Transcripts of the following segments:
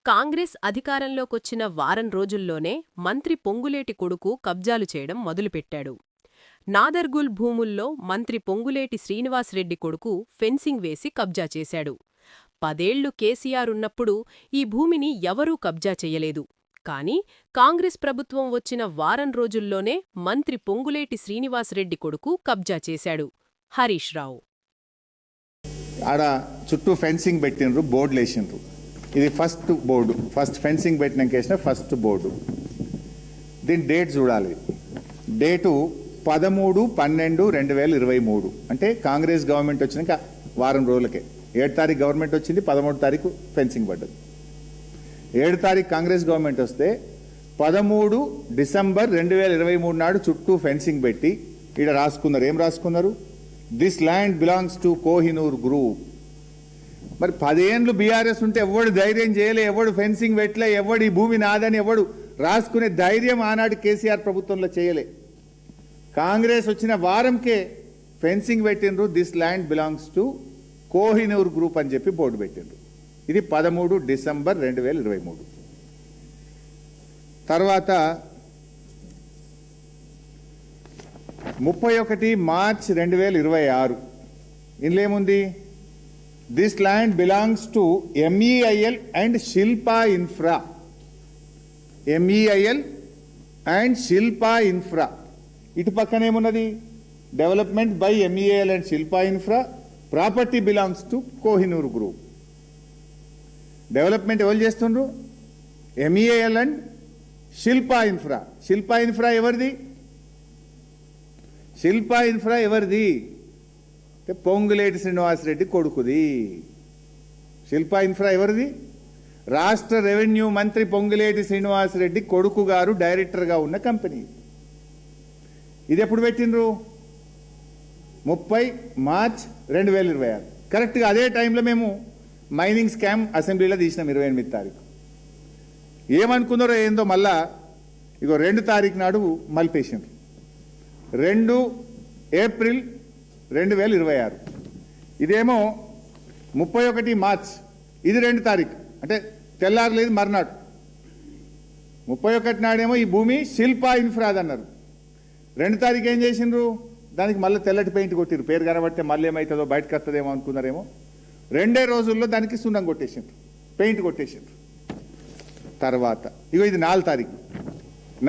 కాంగ్రెస్ అధికారంలోకొచ్చిన వారం రోజుల్లోనే మంత్రి పొంగులేటి కొడుకు కబ్జాలు చేయడం మొదలుపెట్టాడు. నాదర్గుల్ భూముల్లో మంత్రి పొంగులేటి శ్రీనివాస్రెడ్డి కొడుకు ఫెన్సింగ్ వేసి కబ్జా చేశాడు. 10 ఏళ్లు కేసీఆర్ ఉన్నప్పుడు ఈ భూమిని ఎవరూ కబ్జా చెయ్యలేదు. కాని కాంగ్రెస్ ప్రభుత్వం వచ్చిన వారం రోజుల్లోనే మంత్రి పొంగులేటి శ్రీనివాస్రెడ్డి కొడుకు కబ్జా చేశాడు. హరీష్ రావు ఆడ చుట్టూ ఫెన్సింగ్ పెట్టినరు, బోర్డులు వేసినారు. ఇది ఫస్ట్ బోర్డు, ఫస్ట్ ఫెన్సింగ్ పెట్టినాక వేసిన ఫస్ట్ బోర్డు. దీని డేట్ చూడాలి. డేటు 13/12/2023. అంటే కాంగ్రెస్ గవర్నమెంట్ వచ్చినాక వారం రోజులకే. 7 తారీఖు గవర్నమెంట్ వచ్చింది, 13 తారీఖు ఫెన్సింగ్ పడ్డది. 7 తారీఖు కాంగ్రెస్ గవర్నమెంట్ వస్తే 13 డిసెంబర్ 2023 నాడు చుట్టూ ఫెన్సింగ్ పెట్టి ఇక్కడ రాసుకున్నారు. ఏం రాసుకున్నారు? This land belongs to Kohinoor group. మరి 10 ఏళ్ళు బీఆర్ఎస్ ఉంటే ఎవడు ధైర్యం చేయలే, ఎవడు ఫెన్సింగ్ పెట్టలే, ఎవడు ఈ భూమి నాదని ఎవడు రాసుకునే ధైర్యం ఆనాడు కేసీఆర్ ప్రభుత్వంలో చేయలే. కాంగ్రెస్ వచ్చిన వారంకే ఫెన్సింగ్ పెట్టినరు. This land belongs to Kohinoor group అని చెప్పి బోర్డు పెట్టినరు. ఇది 13 డిసెంబర్ 2023. తర్వాత 31 మార్చ్ 2026 ఇందులో ఏముంది? This land belongs to MEIL and Shilpa Infra. MEIL and Shilpa Infra. ఇటు పక్కనేమున్నది? Development by MEIL and Shilpa Infra. Property belongs to Kohinoor group. Development ఎవరు చేస్తుండ్రు? MEIL and Shilpa Infra. శిల్పా ఇన్ఫ్రా ఎవరిది? శిల్పా ఇన్ఫ్రా ఎవరిది? పొంగులేటి శ్రీనివాసరెడ్డి కొడుకుది. శిల్పా ఇన్ఫ్రా ఎవరిది? రాష్ట్ర రెవెన్యూ మంత్రి పొంగులేటి శ్రీనివాసరెడ్డి కొడుకు గారు డైరెక్టర్గా ఉన్న కంపెనీ. ఇది ఎప్పుడు పెట్టినరు? 30 మార్చ్ 2026. కరెక్ట్గా అదే టైంలో మేము మైనింగ్ స్కామ్ అసెంబ్లీలో తీసినాం 28 తారీఖు. ఏమనుకున్నారో ఏందో మళ్ళా ఇగో 2 తారీఖు నాడు మలిపేసిండ్రు. 2 ఏప్రిల్ 2026. ఇదేమో 31 మార్చ్. ఇది 2 తారీఖు అంటే తెల్లారలేదు మర్నాడు. 31 నాడేమో ఈ భూమి శిల్పా ఇన్ఫ్రాద్ అన్నారు. 2 తారీఖు ఏం చేసిండ్రు? దానికి మళ్ళీ తెల్లటి పెయింట్ కొట్టిరు. పేరు కనబడితే మళ్ళీ ఏమవుతుందో బయటకు వస్తుందేమో అనుకున్నారేమో. 2 రోజుల్లో దానికి సున్నం కొట్టేసిండ్రు, పెయింట్ కొట్టేసిండ్రు. తర్వాత ఇగో ఇది 4 తారీఖు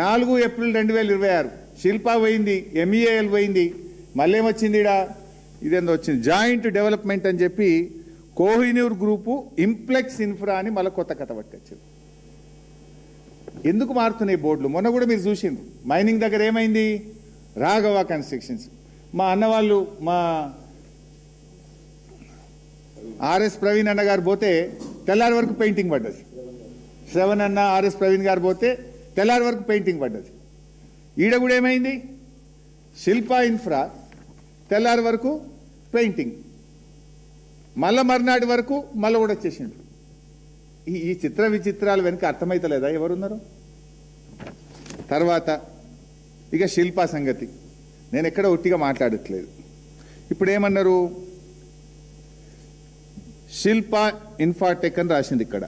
4 ఏప్రిల్ 2026 శిల్పా పోయింది, MEIL పోయింది. మళ్ళీ ఏమొచ్చింది? ఇదేందో వచ్చింది, జాయింట్ డెవలప్మెంట్ అని చెప్పి కోహినూర్ గ్రూపు ఇంప్లెక్స్ ఇన్ఫ్రా అని మళ్ళీ కొత్త కథ పట్టుకొచ్చింది. ఎందుకు మారుతున్నాయి బోర్డులు? మొన్న కూడా మీరు చూసిండ్రు. మైనింగ్ దగ్గర ఏమైంది? రాఘవ కన్స్ట్రక్షన్స్. మా అన్నవాళ్ళు, మా RS ప్రవీణ్ అన్న గారు పోతే తెల్లారి వరకు పెయింటింగ్ పడ్డది. శ్రవణ్ అన్న, RS ప్రవీణ్ గారు పోతే తెల్లారి వరకు పెయింటింగ్ పడ్డది. ఈడ కూడా ఏమైంది? శిల్పా ఇన్ఫ్రా తెల్లారి వరకు పెయింటింగ్, మళ్ళా మర్నాటి వరకు మళ్ళీ కూడా వచ్చేసిండు. ఈ చిత్ర విచిత్రాలు వెనుక అర్థమైతలేదా ఎవరున్నారు? తర్వాత ఇక శిల్పా సంగతి నేను ఎక్కడ ఒట్టిగా మాట్లాడట్లేదు. ఇప్పుడు ఏమన్నారు? శిల్పా ఇన్ఫాటెక్ అని రాసింది ఇక్కడ.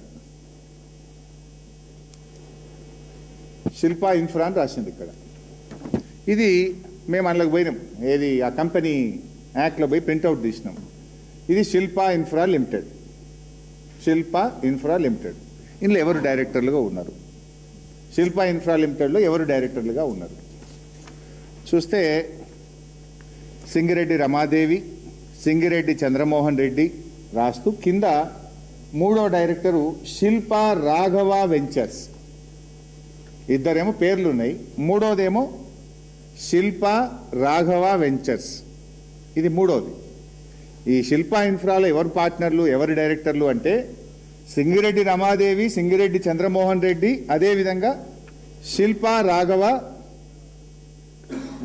శిల్పా ఇన్ఫ్రా అని రాసింది ఇక్కడ. ఇది మేము అందులోకి పోయినాం. ఏది ఆ కంపెనీ యాక్ట్లో పోయి ప్రింట్అవుట్ తీసినాం. ఇది Shilpa infra limited. Shilpa infra limited. ఇందులో ఎవరు డైరెక్టర్లుగా ఉన్నారు? శిల్పా ఇన్ఫ్రా లిమిటెడ్లో ఎవరు డైరెక్టర్లుగా ఉన్నారు చూస్తే సింగిరెడ్డి రమాదేవి, సింగిరెడ్డి చంద్రమోహన్ రెడ్డి రాస్తూ కింద 3వ డైరెక్టరు శిల్పా రాఘవ వెంచర్స్. ఇద్దరేమో పేర్లు ఉన్నాయి. 3వదేమో శిల్పా రాఘవ వెంచర్స్. ఇది 3వది. ఈ శిల్పా ఇన్ఫ్రాలో ఎవరు పార్ట్నర్లు, ఎవరు డైరెక్టర్లు అంటే సింగిరెడ్డి రమాదేవి, సింగిరెడ్డి చంద్రమోహన్ రెడ్డి, అదేవిధంగా Shilpa Raghava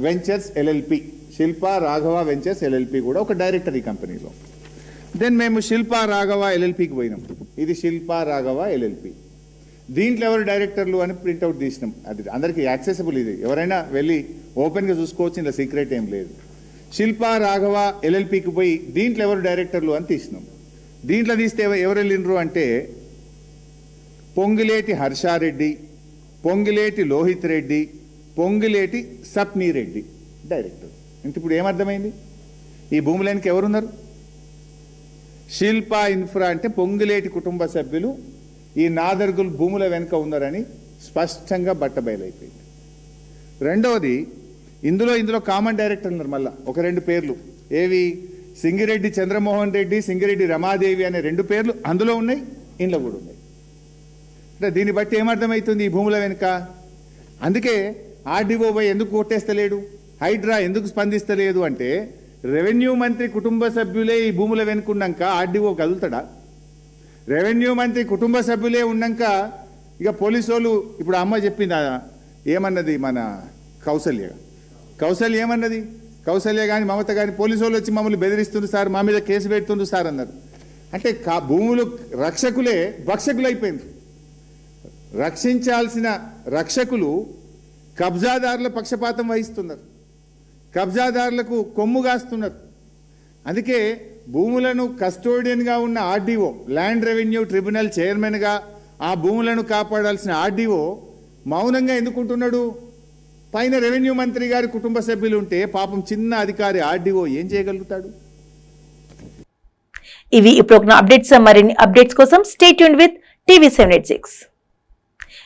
ventures LLP. Shilpa Raghava ventures LLP కూడా ఒక డైరెక్టర్ ఈ కంపెనీలో. దెన్ మేము శిల్పా రాఘవ LLPకి పోయినాం. ఇది శిల్పా రాఘవ LLP. దీంట్లో ఎవరు డైరెక్టర్లు అని ప్రింట్అవుట్ తీసినాం. అది అందరికీ యాక్సెసిబుల్. ఇది ఎవరైనా వెళ్ళి ఓపెన్గా చూసుకోవచ్చు, ఇందులో సీక్రెట్ ఏం లేదు. శిల్పా రాఘవ LLPకి పోయి దీంట్లో ఎవరు డైరెక్టర్లు అని తీసినాం. దీంట్లో తీస్తే ఎవరు వెళ్ళినరు అంటే పొంగులేటి హర్షారెడ్డి, పొంగులేటి లోహిత్ రెడ్డి, పొంగులేటి సప్నీ రెడ్డి డైరెక్టర్. ఇంక ఇప్పుడు ఏమర్థమైంది? ఈ భూములకి ఎవరున్నారు? శిల్పా ఇన్ఫ్రా అంటే పొంగులేటి కుటుంబ సభ్యులు ఈ నాదర్గుల్ భూముల వెనుక ఉన్నారని స్పష్టంగా బట్టబయలైపోయింది. రెండవది, ఇందులో కామన్ డైరెక్టర్ ఉన్నారు. మళ్ళా ఒక 2 పేర్లు, ఏవి? సింగిరెడ్డి చంద్రమోహన్ రెడ్డి, సింగిరెడ్డి రమాదేవి అనే 2 పేర్లు అందులో ఉన్నాయి, ఇంట్లో కూడా ఉన్నాయి. అంటే దీన్ని బట్టి ఏమర్థమవుతుంది ఈ భూముల వెనుక? అందుకే ఆర్డీఓ ఎందుకు కొట్టేస్తలేడు, హైడ్రా ఎందుకు స్పందిస్తలేదు అంటే, రెవెన్యూ మంత్రి కుటుంబ సభ్యులే ఈ భూముల వెనుకున్నాక ఆర్డీఓ కదులుతాడా? రెవెన్యూ మంత్రి కుటుంబ సభ్యులే ఉన్నాక ఇక పోలీసు వాళ్ళు, ఇప్పుడు అమ్మ చెప్పింది ఏమన్నది, మన కౌసల్య ఏమన్నది? కౌసల్య కానీ మమత కానీ పోలీసు వాళ్ళు వచ్చి మమ్మల్ని బెదిరిస్తుంది సార్, మా మీద కేసు పెడుతుంది సార్ అన్నారు. అంటే భూములు రక్షకులే భక్షకులు అయిపోయింది. రక్షించాల్సిన రక్షకులు కబ్జాదారుల పక్షపాతం వహిస్తున్నారు, కబ్జాదారులకు కొమ్ము కాస్తున్నారు. అందుకే భూములను కస్టోడియన్గా ఉన్న ఆర్డీఓ, ల్యాండ్ రెవెన్యూ ట్రిబ్యునల్ చైర్మన్గా ఆ భూములను కాపాడాల్సిన ఆర్డీఓ మౌనంగా ఎందుకుంటున్నాడు? పైన రెవెన్యూ మంత్రి గారి కుటుంబ సభ్యులు ఉంటే పాపం చిన్న అధికారి ఆర్డీఓ ఏం చేయగలుగుతాడు? ఇవి ఇప్పుడు అప్డేట్స్. మరిన్ని అప్డేట్స్ కోసం స్టే ట్యూన్డ్ విత్ TV 786.